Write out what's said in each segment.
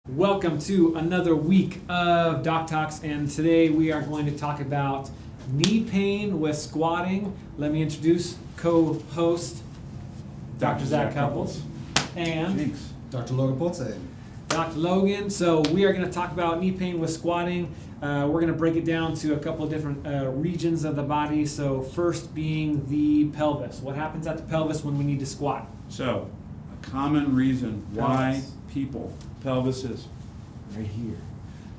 Welcome to another week of Doc Talks, and today we are going to talk about knee pain with squatting. Let me introduce co-host Dr. Zach Couples and Dr. Logan Potze. Dr. Logan. So we are going to talk about knee pain with squatting. We're going to break it down to a couple of different regions of the body. So first being the pelvis. What happens at the pelvis when we need to squat? So, a common reason why pelvis is right here.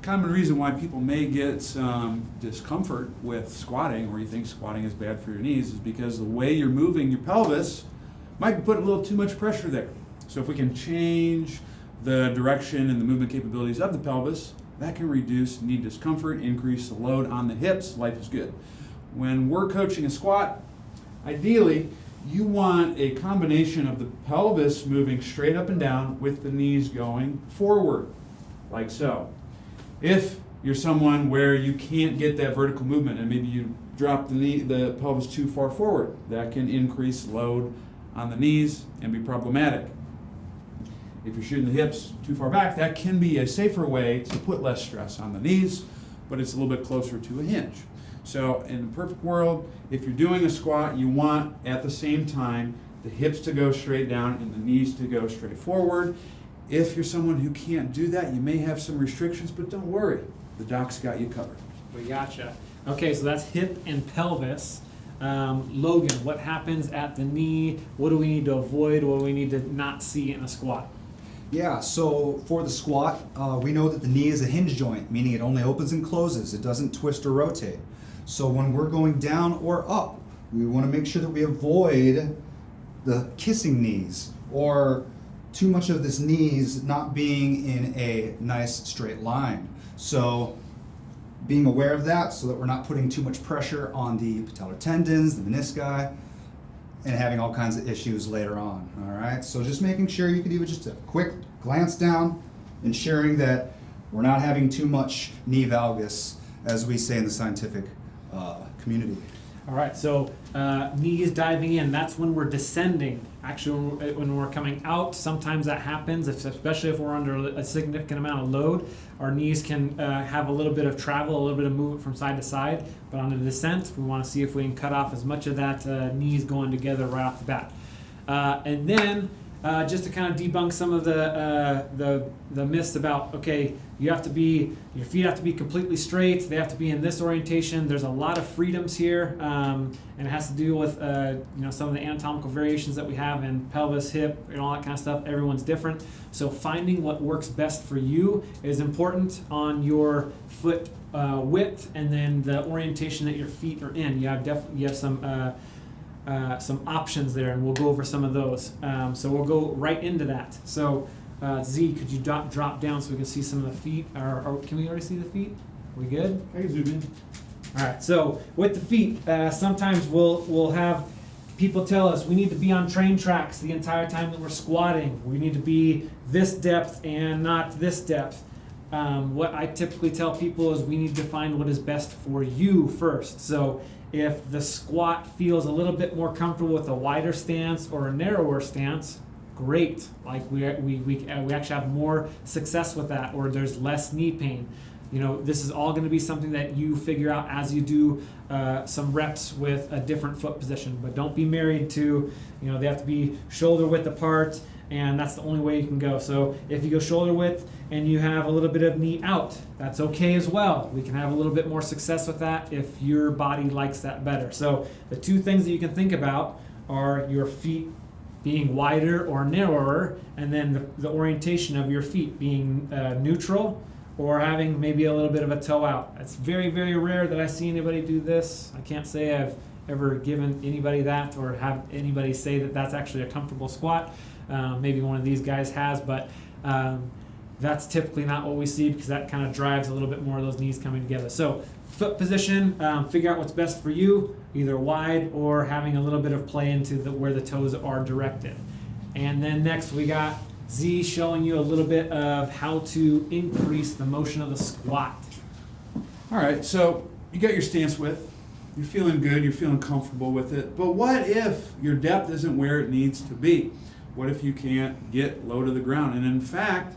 Common reason why people may get some discomfort with squatting, or you think squatting is bad for your knees, is because the way you're moving your pelvis might be putting a little too much pressure there. So if we can change the direction and the movement capabilities of the pelvis, that can reduce knee discomfort, increase the load on the hips. Life is good. When we're coaching a squat, ideally you want a combination of the pelvis moving straight up and down with the knees going forward, like so. If you're someone where you can't get that vertical movement and maybe you drop the pelvis too far forward, that can increase load on the knees and be problematic. If you're shooting the hips too far back, that can be a safer way to put less stress on the knees, but it's a little bit closer to a hinge. So in the perfect world, if you're doing a squat, you want at the same time the hips to go straight down and the knees to go straight forward. If you're someone who can't do that, you may have some restrictions, but don't worry, the doc's got you covered. We gotcha. Okay, so that's hip and pelvis. Logan, what happens at the knee? What do we need to avoid? What do we need to not see in a squat? Yeah, so for the squat, we know that the knee is a hinge joint, meaning it only opens and closes. It doesn't twist or rotate. So when we're going down or up, we want to make sure that we avoid the kissing knees or too much of this knees not being in a nice straight line. So being aware of that so that we're not putting too much pressure on the patellar tendons, the menisci, and having all kinds of issues later on. All right, so just making sure you can do just a quick glance down, ensuring that we're not having too much knee valgus, as we say in the scientific community. All right, so knees diving in, that's when we're descending. Actually, when we're coming out, sometimes that happens, especially if we're under a significant amount of load. Our knees can have a little bit of travel, a little bit of movement from side to side, but on the descent, we want to see if we can cut off as much of that knees going together right off the bat. And then, just to kind of debunk some of the myths about, okay, your feet have to be completely straight, they have to be in this orientation. There's a lot of freedoms here, and it has to do with some of the anatomical variations that we have in pelvis, hip, and all that kind of stuff. Everyone's different, so finding what works best for you is important on your foot width and then the orientation that your feet are in. You have some options there, and we'll go over some of those. So we'll go right into that. So Z, could you drop down so we can see some of the feet? Or can we already see the feet? We good? I can zoom in. All right. So with the feet, sometimes we'll have people tell us we need to be on train tracks the entire time that we're squatting. We need to be this depth and not this depth. What I typically tell people is we need to find what is best for you first. So if the squat feels a little bit more comfortable with a wider stance or a narrower stance, great. Like we actually have more success with that, or there's less knee pain. This is all going to be something that you figure out as you do some reps with a different foot position. But don't be married to, they have to be shoulder width apart, and that's the only way you can go. So if you go shoulder width and you have a little bit of knee out, that's okay as well. We can have a little bit more success with that if your body likes that better. So the two things that you can think about are your feet being wider or narrower, and then the orientation of your feet being neutral or having maybe a little bit of a toe out. It's very, very rare that I see anybody do this. I can't say I've ever given anybody that or have anybody say that that's actually a comfortable squat. Maybe one of these guys has, but that's typically not what we see, because that kind of drives a little bit more of those knees coming together. So foot position, figure out what's best for you, either wide or having a little bit of play into where the toes are directed. And then next we got Z showing you a little bit of how to increase the motion of the squat. All right, so you got your stance width. You're feeling good, you're feeling comfortable with it. But what if your depth isn't where it needs to be? What if you can't get low to the ground? And in fact,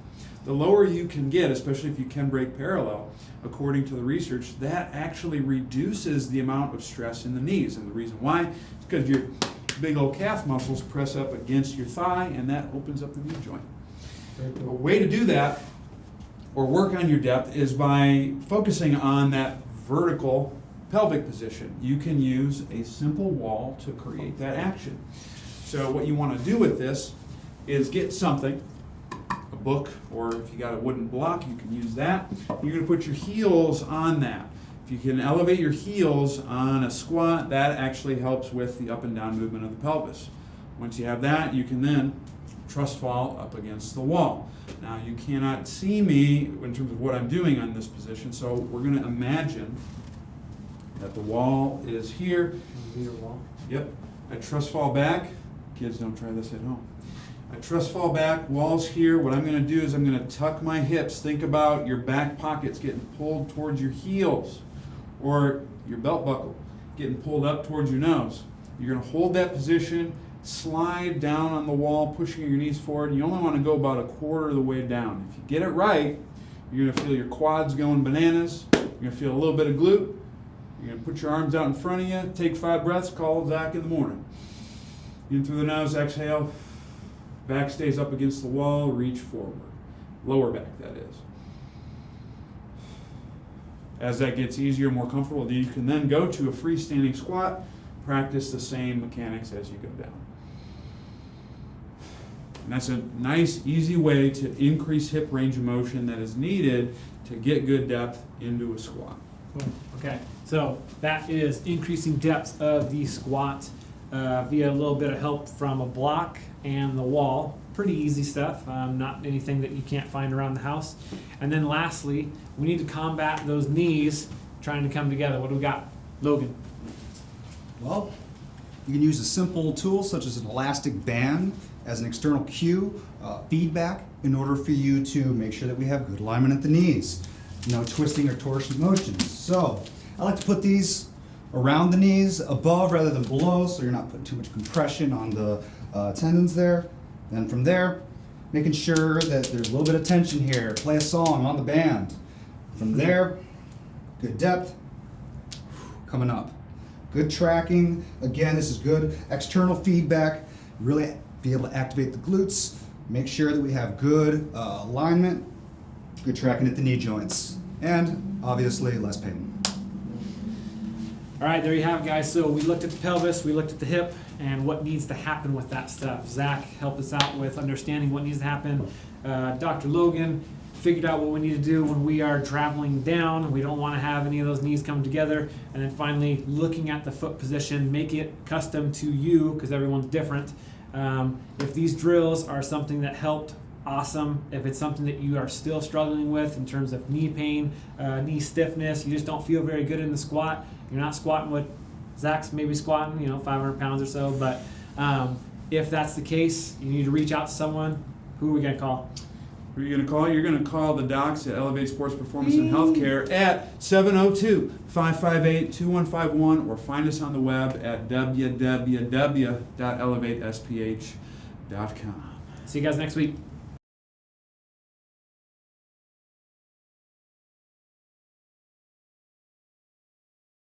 the lower you can get, especially if you can break parallel, according to the research, that actually reduces the amount of stress in the knees. And the reason why is because your big old calf muscles press up against your thigh, and that opens up the knee joint. A way to do that, or work on your depth, is by focusing on that vertical pelvic position. You can use a simple wall to create that action. So what you want to do with this is get something, a book, or if you got a wooden block, you can use that. You're going to put your heels on that. If you can elevate your heels on a squat, that actually helps with the up and down movement of the pelvis. Once you have that, you can then trust fall up against the wall. Now you cannot see me in terms of what I'm doing on this position, so we're going to imagine that the wall is here. Yep. I trust fall back. Kids, don't try this at home. I trust fall back, wall's here. What I'm going to do is I'm going to tuck my hips. Think about your back pockets getting pulled towards your heels, or your belt buckle getting pulled up towards your nose. You're going to hold that position, slide down on the wall, pushing your knees forward. You only want to go about a quarter of the way down. If you get it right, you're going to feel your quads going bananas. You're going to feel a little bit of glute. You're going to put your arms out in front of you, take 5 breaths, call Zach in the morning. In through the nose, exhale. Back stays up against the wall, reach forward. Lower back, that is. As that gets easier, more comfortable, you can then go to a freestanding squat, practice the same mechanics as you go down. And that's a nice, easy way to increase hip range of motion that is needed to get good depth into a squat. Cool. Okay, so that is increasing depth of the squat via a little bit of help from a block and the wall. Pretty easy stuff, not anything that you can't find around the house. And then lastly, we need to combat those knees trying to come together. What do we got? Logan. Well, you can use a simple tool such as an elastic band as an external cue, feedback, in order for you to make sure that we have good alignment at the knees. No twisting or torsion motions. So I like to put these around the knees, above rather than below, so you're not putting too much compression on the tendons there. Then from there, making sure that there's a little bit of tension here. Play a song on the band. From there, good depth, coming up. Good tracking. Again, this is good external feedback. Really be able to activate the glutes. Make sure that we have good alignment, good tracking at the knee joints, and obviously less pain. All right, there you have it, guys. So we looked at the pelvis, we looked at the hip, and what needs to happen with that stuff. Zach helped us out with understanding what needs to happen. Dr. Logan figured out what we need to do when we are traveling down. We don't want to have any of those knees come together. And then finally, looking at the foot position, make it custom to you, because everyone's different. If these drills are something that helped, awesome. If it's something that you are still struggling with in terms of knee pain, knee stiffness, you just don't feel very good in the squat, you're not squatting what Zach's maybe squatting, 500 pounds or so, but if that's the case, you need to reach out to someone. Who are we going to call? Who are you going to call? You're going to call the docs at Elevate Sports Performance and Healthcare at 702-558-2151, or find us on the web at www.elevatesph.com. See you guys next week.